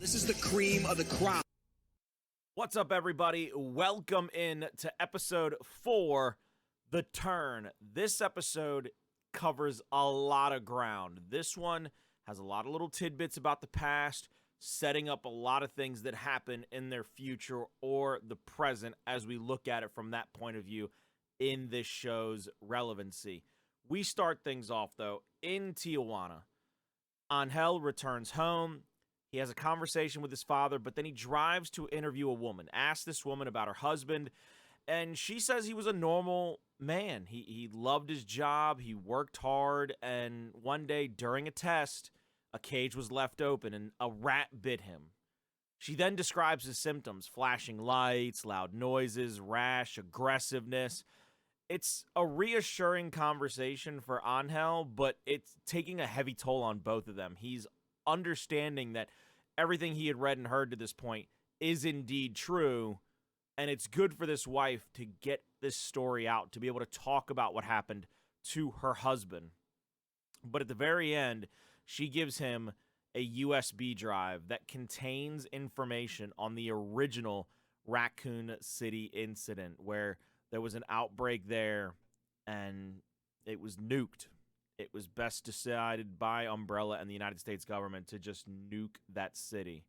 This is the cream of the crop. What's up, everybody? Welcome in to episode 4, The Turn. This episode covers a lot of ground. This one has a lot of little tidbits about the past, setting up a lot of things that happen in their future or the present as we look at it from that point of view in this show's relevancy. We start things off, though, in Tijuana. Angel returns home. He has a conversation with his father, but then he drives to interview a woman, asks this woman about her husband, and she says he was a normal man. He loved his job, he worked hard, and one day during a test, a cage was left open and a rat bit him. She then describes his symptoms: flashing lights, loud noises, rash, aggressiveness. It's a reassuring conversation for Angel, but it's taking a heavy toll on both of them. He's understanding that everything he had read and heard to this point is indeed true, and it's good for this wife to get this story out, to be able to talk about what happened to her husband. But at the very end, she gives him a USB drive that contains information on the original Raccoon City incident, where there was an outbreak there and it was nuked. It was best decided by Umbrella and the United States government to just nuke that city.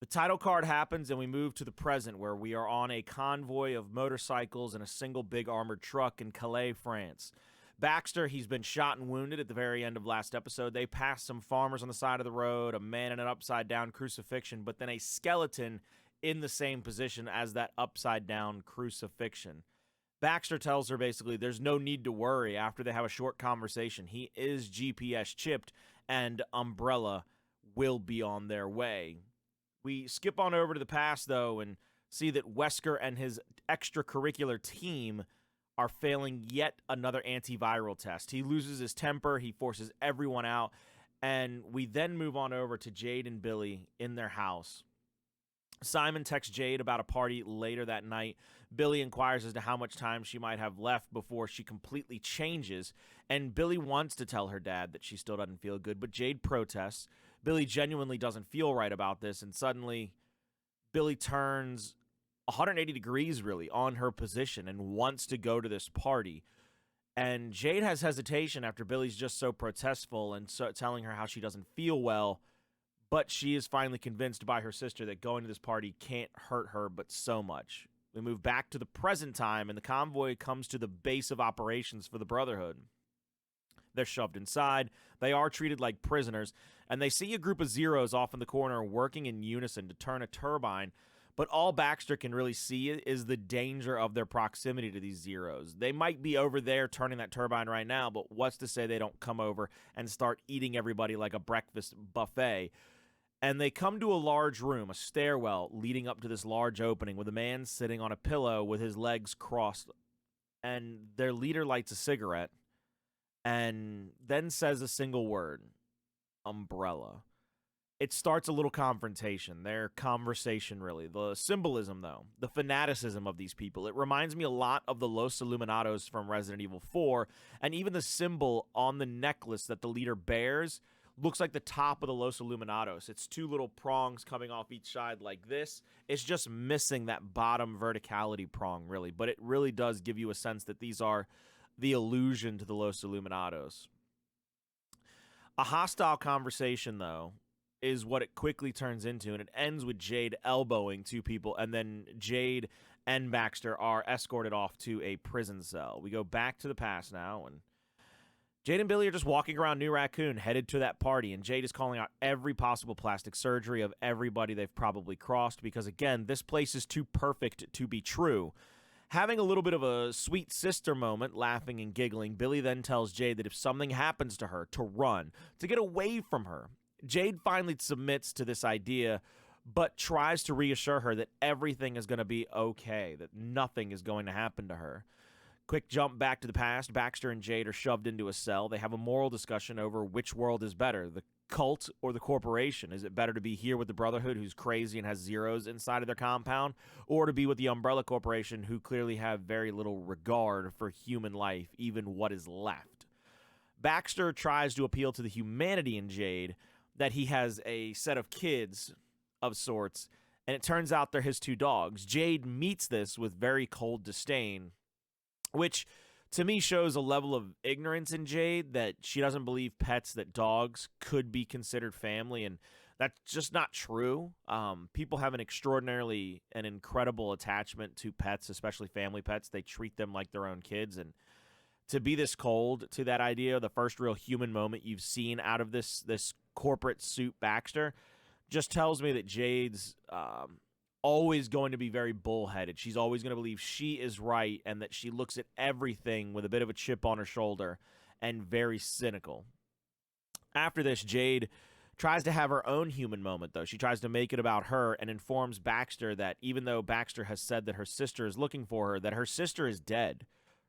The title card happens and we move to the present, where we are on a convoy of motorcycles and a single big armored truck in Calais, France. Baxter, he's been shot and wounded at the very end of last episode. They pass some farmers on the side of the road, a man in an upside-down crucifixion, but then a skeleton in the same position as that upside-down crucifixion. Baxter tells her basically there's no need to worry after they have a short conversation. He is GPS chipped and Umbrella will be on their way. We skip on over to the past, though, and see that Wesker and his extracurricular team are failing yet another antiviral test. He loses his temper, he forces everyone out, and we then move on over to Jade and Billy in their house. Simon texts Jade about a party later that night. Billy inquires as to how much time she might have left before she completely changes, and Billy wants to tell her dad that she still doesn't feel good, but Jade protests. Billy genuinely doesn't feel right about this, and suddenly Billy turns 180 degrees, really, on her position and wants to go to this party. And Jade has hesitation after Billy's just so protestful and so telling her how she doesn't feel well. But she is finally convinced by her sister that going to this party can't hurt her but so much. We move back to the present time, and the convoy comes to the base of operations for the Brotherhood. They're shoved inside. They are treated like prisoners, and they see a group of Zeros off in the corner working in unison to turn a turbine. But all Baxter can really see is the danger of their proximity to these Zeros. They might be over there turning that turbine right now, but what's to say they don't come over and start eating everybody like a breakfast buffet? And they come to a large room, a stairwell leading up to this large opening with a man sitting on a pillow with his legs crossed. And their leader lights a cigarette and then says a single word: Umbrella. It starts a little confrontation, their conversation really. The symbolism, though, the fanaticism of these people, it reminds me a lot of the Los Illuminados from Resident Evil 4, and even the symbol on the necklace that the leader bears looks like the top of the Los Illuminados. It's two little prongs coming off each side like this. It's just missing that bottom verticality prong, really. But it really does give you a sense that these are the allusion to the Los Illuminados. A hostile conversation, though, is what it quickly turns into, and it ends with Jade elbowing two people, and then Jade and Baxter are escorted off to a prison cell. We go back to the past now, and Jade and Billy are just walking around New Raccoon, headed to that party, and Jade is calling out every possible plastic surgery of everybody they've probably crossed because, again, this place is too perfect to be true. Having a little bit of a sweet sister moment, laughing and giggling, Billy then tells Jade that if something happens to her, to run, to get away from her. Jade finally submits to this idea, but tries to reassure her that everything is going to be okay, that nothing is going to happen to her. Quick jump back to the past. Baxter and Jade are shoved into a cell. They have a moral discussion over which world is better, the cult or the corporation. Is it better to be here with the Brotherhood, who's crazy and has Zeros inside of their compound, or to be with the Umbrella Corporation, who clearly have very little regard for human life, even what is left? Baxter tries to appeal to the humanity in Jade, that he has a set of kids of sorts, and it turns out they're his two dogs. Jade meets this with very cold disdain, which to me shows a level of ignorance in Jade that she doesn't believe pets, that dogs could be considered family, and that's just not true. People have an extraordinarily and incredible attachment to pets, especially family pets. They treat them like their own kids, and to be this cold to that idea, the first real human moment you've seen out of this corporate suit Baxter, just tells me that Jade's always going to be very bullheaded. She's always going to believe she is right, and that she looks at everything with a bit of a chip on her shoulder and very cynical. After this, Jade tries to have her own human moment, though. She tries to make it about her and informs Baxter that even though Baxter has said that her sister is looking for her, that her sister is dead.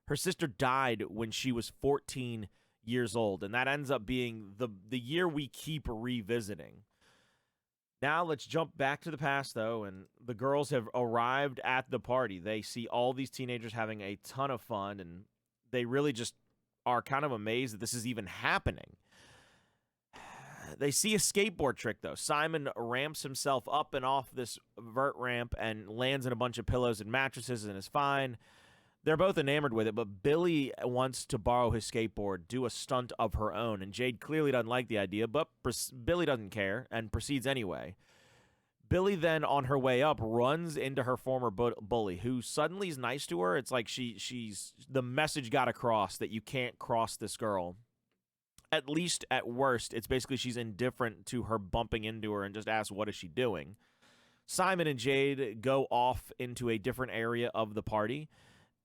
Her sister died when she was 14 years old, and that ends up being the year we keep revisiting. Now let's jump back to the past, though, and the girls have arrived at the party. They see all these teenagers having a ton of fun, and they really just are kind of amazed that this is even happening. They see a skateboard trick, though. Simon ramps himself up and off this vert ramp and lands in a bunch of pillows and mattresses and is fine. They're both enamored with it, but Billy wants to borrow his skateboard, do a stunt of her own, and Jade clearly doesn't like the idea, but Billy doesn't care and proceeds anyway. Billy then, on her way up, runs into her former bully, who suddenly is nice to her. It's like she's the message got across that you can't cross this girl. At least at worst, it's basically she's indifferent to her bumping into her and just asks, what is she doing? Simon and Jade go off into a different area of the party,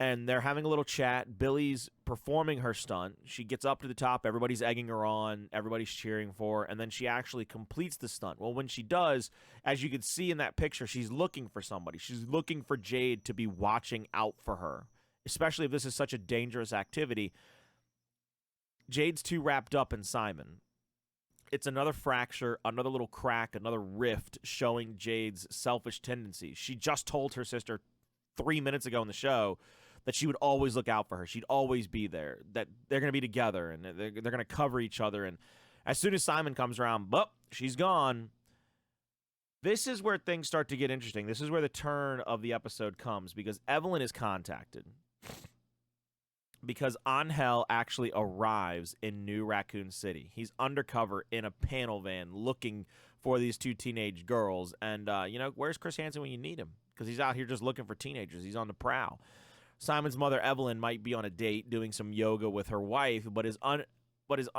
and they're having a little chat. Billy's performing her stunt. She gets up to the top. Everybody's egging her on. Everybody's cheering for her. And then she actually completes the stunt. Well, when she does, as you can see in that picture, she's looking for somebody. She's looking for Jade to be watching out for her, especially if this is such a dangerous activity. Jade's too wrapped up in Simon. It's another fracture, another little crack, another rift showing Jade's selfish tendencies. She just told her sister 3 minutes ago in the show that she would always look out for her. She'd always be there, that they're going to be together, and they're going to cover each other. And as soon as Simon comes around, she's gone. This is where things start to get interesting. This is where the turn of the episode comes, because Evelyn is contacted. Because Angel actually arrives in New Raccoon City. He's undercover in a panel van looking for these two teenage girls. And, where's Chris Hansen when you need him? Because he's out here just looking for teenagers. He's on the prowl. Simon's mother, Evelyn, might be on a date doing some yoga with her wife, but is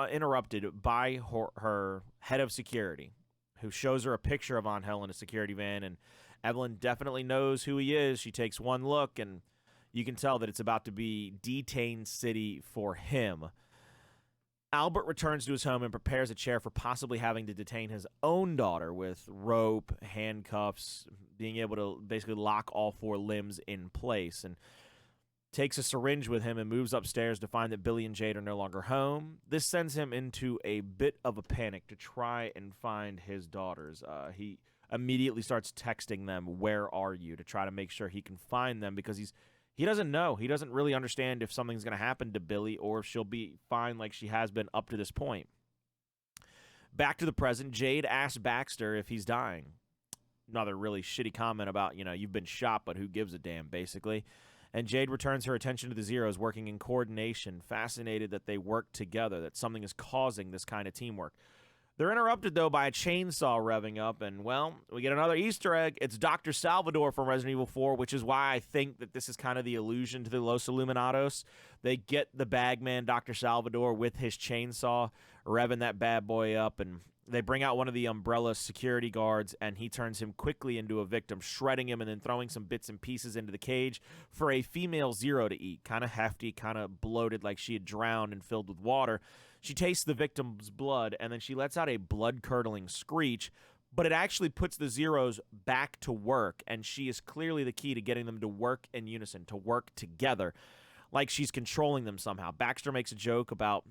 interrupted by her head of security, who shows her a picture of Angel in a security van. And Evelyn definitely knows who he is. She takes one look, and you can tell that it's about to be Detain City for him. Albert returns to his home and prepares a chair for possibly having to detain his own daughter with rope, handcuffs, being able to basically lock all four limbs in place, and takes a syringe with him and moves upstairs to find that Billy and Jade are no longer home. This sends him into a bit of a panic to try and find his daughters. He immediately starts texting them, "Where are you?" to try to make sure he can find them, because he doesn't know. He doesn't really understand if something's going to happen to Billy or if she'll be fine like she has been up to this point. Back to the present, Jade asks Baxter if he's dying. Another really shitty comment about, you've been shot, but who gives a damn, basically. And Jade returns her attention to the Zeros working in coordination, fascinated that they work together, that something is causing this kind of teamwork. They're interrupted, though, by a chainsaw revving up, and, we get another Easter egg. It's Dr. Salvador from Resident Evil 4, which is why I think that this is kind of the allusion to the Los Illuminados. They get the bagman, Dr. Salvador, with his chainsaw, revving that bad boy up, and they bring out one of the Umbrella security guards, and he turns him quickly into a victim, shredding him and then throwing some bits and pieces into the cage for a female Zero to eat. Kind of hefty, kind of bloated, like she had drowned and filled with water. She tastes the victim's blood, and then she lets out a blood-curdling screech, but it actually puts the Zeros back to work, and she is clearly the key to getting them to work in unison, to work together, like she's controlling them somehow. Baxter makes a joke about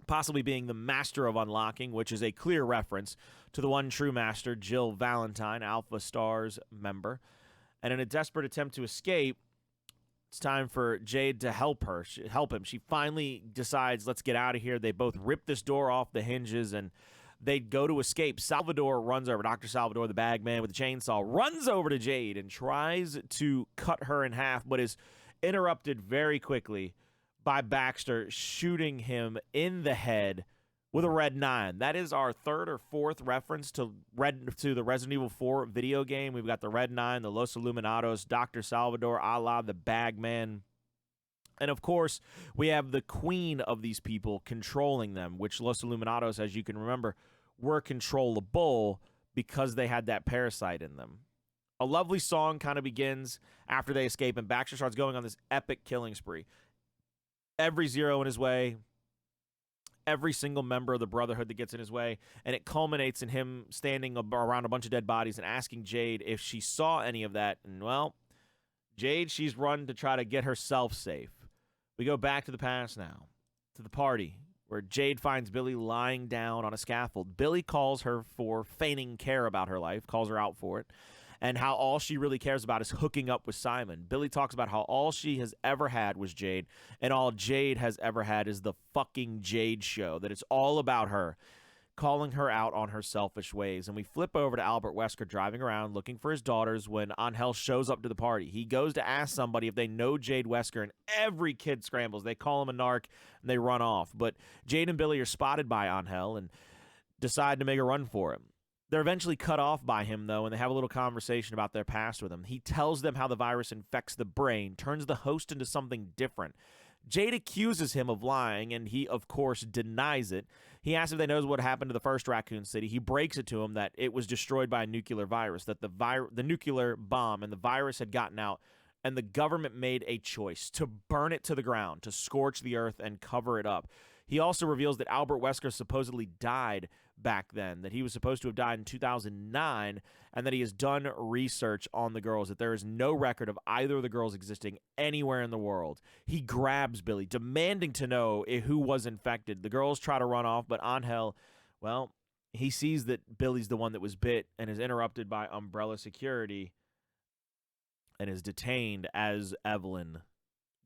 possibly being the master of unlocking, which is a clear reference to the one true master, Jill Valentine, Alpha Stars member. And in a desperate attempt to escape, it's time for Jade to help him. She finally decides, let's get out of here. They both rip this door off the hinges, and They'd go to escape. Salvador runs over. Dr. Salvador, the bag man with the chainsaw, runs over to Jade and tries to cut her in half, but is interrupted very quickly by Baxter shooting him in the head with a Red 9. That is our third or fourth reference to the Resident Evil 4 video game. We've got the Red 9, the Los Illuminados, Dr. Salvador, a la the Bagman. And, of course, we have the queen of these people controlling them, which Los Illuminados, as you can remember, were controllable because they had that parasite in them. A lovely song kind of begins after they escape, and Baxter starts going on this epic killing spree. Every Zero in his way, every single member of the Brotherhood that gets in his way, and it culminates in him standing around a bunch of dead bodies and asking Jade if she saw any of that. And, well, Jade, she's run to try to get herself safe. We go back to the past now, to the party, where Jade finds Billy lying down on a scaffold. Billy calls her for feigning care about her life, calls her out for it, and how all she really cares about is hooking up with Simon. Billy talks about how all she has ever had was Jade, and all Jade has ever had is the fucking Jade show, that it's all about her, calling her out on her selfish ways. And we flip over to Albert Wesker driving around looking for his daughters when Angel shows up to the party. He goes to ask somebody if they know Jade Wesker, and every kid scrambles. They call him a narc, and they run off. But Jade and Billy are spotted by Angel and decide to make a run for him. They're eventually cut off by him, though, and they have a little conversation about their past with him. He tells them how the virus infects the brain, turns the host into something different. Jade accuses him of lying, and he, of course, denies it. He asks if they know what happened to the first Raccoon City. He breaks it to him that it was destroyed by a nuclear virus, that the nuclear bomb and the virus had gotten out, and the government made a choice to burn it to the ground, to scorch the earth and cover it up. He also reveals that Albert Wesker supposedly died back then, that he was supposed to have died in 2009, and that he has done research on the girls, that there is no record of either of the girls existing anywhere in the world. He grabs Billy, demanding to know who was infected. The girls try to run off, but Angel, well, he sees that Billy's the one that was bit and is interrupted by Umbrella security and is detained as Evelyn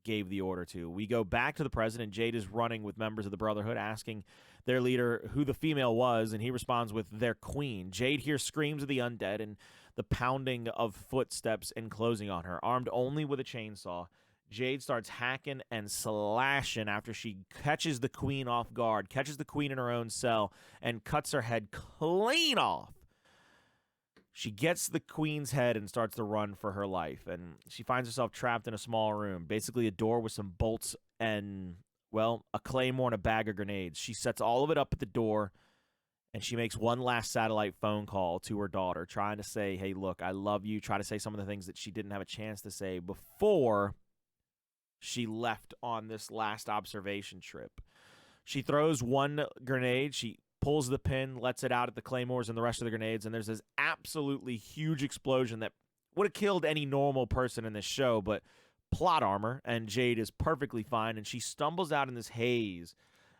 gave the order to. We go back to the president. Jade is running with members of the Brotherhood, asking their leader who the female was, and he responds with their queen. Jade hears screams of the undead and the pounding of footsteps enclosing on her. Armed only with a chainsaw, Jade starts hacking and slashing after she catches the queen off guard, catches the queen in her own cell, and cuts her head clean off. She gets the queen's head and starts to run for her life, and she finds herself trapped in a small room, basically a door with some bolts and, well, a claymore and a bag of grenades. She sets all of it up at the door, and she makes one last satellite phone call to her daughter, trying to say, hey, look, I love you, try to say some of the things that she didn't have a chance to say before she left on this last observation trip. She throws one grenade, she pulls the pin, lets it out at the claymores and the rest of the grenades, and there's this absolutely huge explosion that would have killed any normal person in this show, but plot armor, and Jade is perfectly fine, and she stumbles out in this haze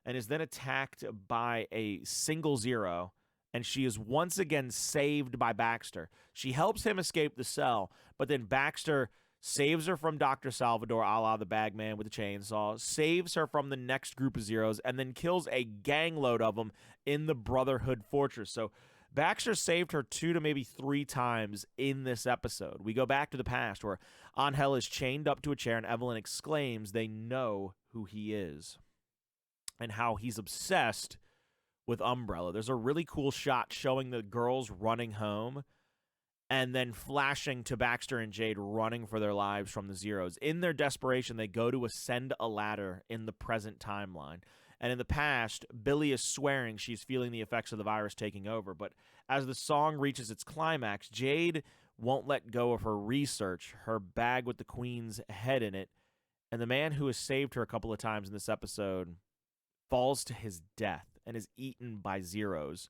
and is then attacked by a single Zero, and she is once again saved by Baxter. She helps him escape the cell, but then Baxter saves her from Dr. Salvador, a la the Bagman with the chainsaw, saves her from the next group of Zeros, and then kills a gang load of them in the Brotherhood Fortress. So Baxter saved her 2 to maybe 3 times in this episode. We go back to the past where Angel is chained up to a chair and Evelyn exclaims they know who he is and how he's obsessed with Umbrella. There's a really cool shot showing the girls running home and then flashing to Baxter and Jade running for their lives from the Zeros. In their desperation, they go to ascend a ladder in the present timeline. And in the past, Billy is swearing she's feeling the effects of the virus taking over. But as the song reaches its climax, Jade won't let go of her research, her bag with the queen's head in it. And the man who has saved her a couple of times in this episode falls to his death and is eaten by Zeros.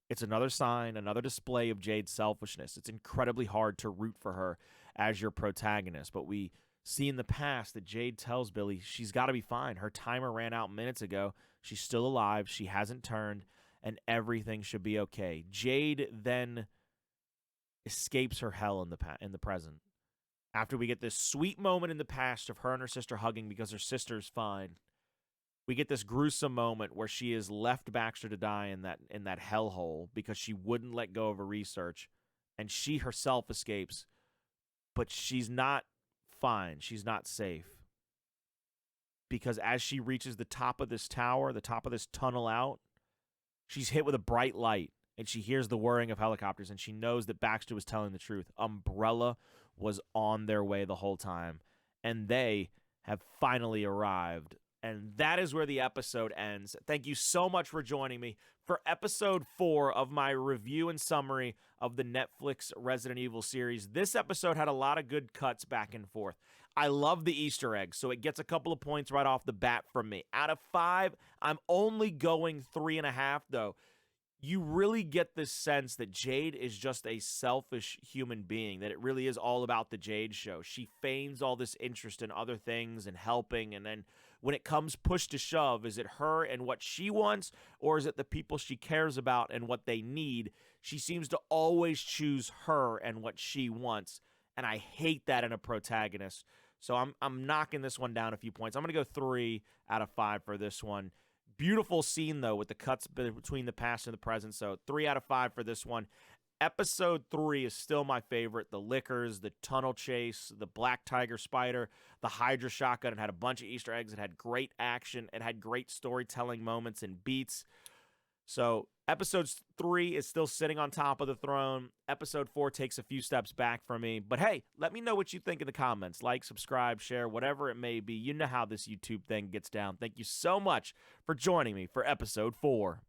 It's another sign, another display of Jade's selfishness. It's incredibly hard to root for her as your protagonist. But we see in the past that Jade tells Billy she's got to be fine. Her timer ran out minutes ago. She's still alive. She hasn't turned, and everything should be okay. Jade then escapes her hell in the present. After we get this sweet moment in the past of her and her sister hugging because her sister's fine, we get this gruesome moment where she has left Baxter to die in that hellhole because she wouldn't let go of her research, and she herself escapes, but she's not fine. She's not safe. Because as she reaches the top of this tower, the top of this tunnel out, she's hit with a bright light, and she hears the whirring of helicopters, and she knows that Baxter was telling the truth. Umbrella was on their way the whole time, and they have finally arrived. And that is where the episode ends. Thank you so much for joining me for episode 4 of my review and summary of the Netflix Resident Evil series. This episode had a lot of good cuts back and forth. I love the Easter eggs, so it gets a couple of points right off the bat from me. Out of 5, I'm only going 3.5, though. You really get this sense that Jade is just a selfish human being, that it really is all about the Jade show. She feigns all this interest in other things and helping, and then when it comes push to shove, is it her and what she wants, or is it the people she cares about and what they need? She seems to always choose her and what she wants, and I hate that in a protagonist. So I'm knocking this one down a few points. I'm going to go 3 out of 5 for this one. Beautiful scene, though, with the cuts between the past and the present. So 3 out of 5 for this one. Episode 3 is still my favorite. The liquors, the tunnel chase, the black tiger spider, the Hydra shotgun. It had a bunch of Easter eggs. It had great action. It had great storytelling moments and beats. So episode 3 is still sitting on top of the throne. Episode 4 takes a few steps back from me. But hey, let me know what you think in the comments. Like, subscribe, share, whatever it may be. You know how this YouTube thing gets down. Thank you so much for joining me for episode 4.